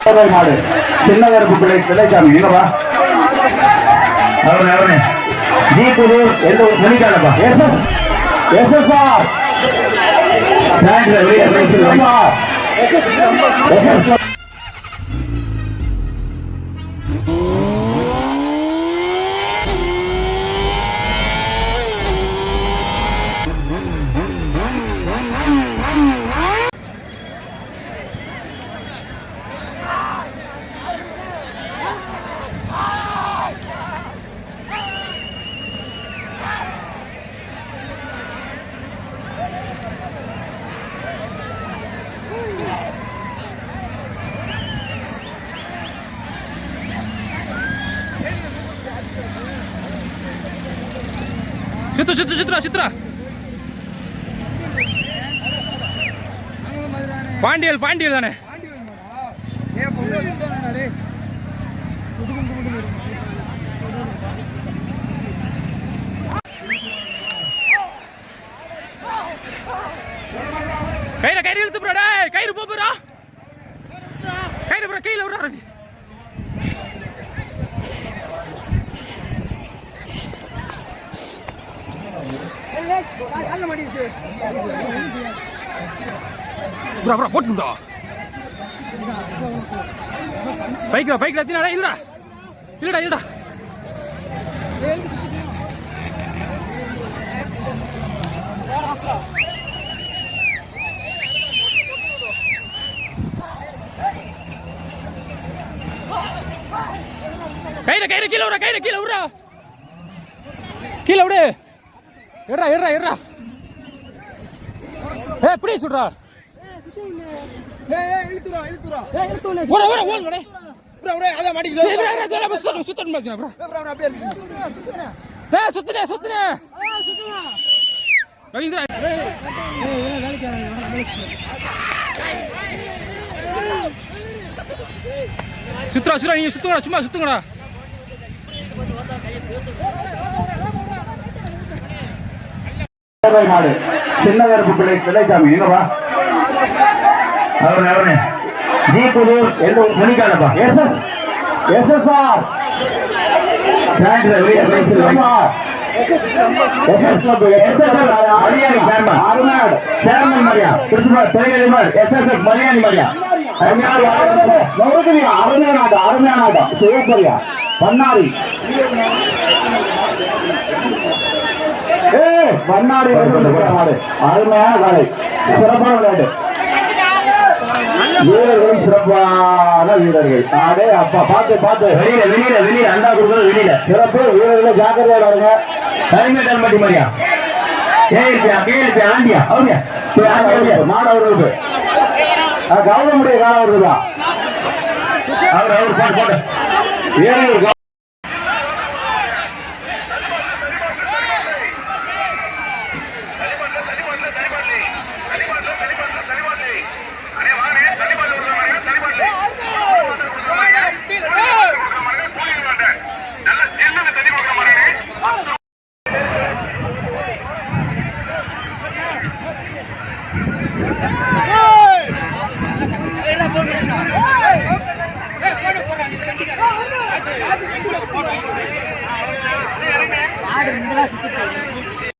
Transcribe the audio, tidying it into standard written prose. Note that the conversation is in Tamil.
மாடு சின்ன கருப்பு பிள்ளை பிள்ளைசாமி என்னப்பா அவனே ஜி புது எந்த மணிக்காலப்பா எஸ்எஸ்ஆர் சித்ரா பாண்டியல் தானே கயிறு இழுத்து போடா கயிறு போறா கையில விடுறா போட்டுடா பைக்ல எத்தினாடா இல்லடா கயிறு கீழே விடு எட்ரா எப்படி சொல்றா சித்ரா நீங்க சுத்துங்கடா சும்மா சுத்துங்கடா மாடு சின்ன கருப்பு பிள்ளை பிள்ளைசாமி என்னப்பா அவனே ஜி புது எந்த மணிக்காலப்பா எஸ்எஸ்ஆர் சேர்மன் மரியா மரியாணி மரியா அருமையான ஆட்டம் சிவப்பரியா பண்ணாரி பண்ணாரி அருமையான காலை சிறப்பான விளையாட்டு வீரர்களும் சிறப்பான வீரர்கள் ஆடே அப்பா பார்த்து வெளியில அண்டா கொடுக்கறது வெளியில சிறப்பு வீரர்களை ஜாக்கிரதையா வருங்க தலைமை தன்மட்டி மாதிரியா ஆண்டியா மாணவர்களுக்கு கவனமுடைய காலம் வருதுப்பா அவர் போட்டு வீரர்கள்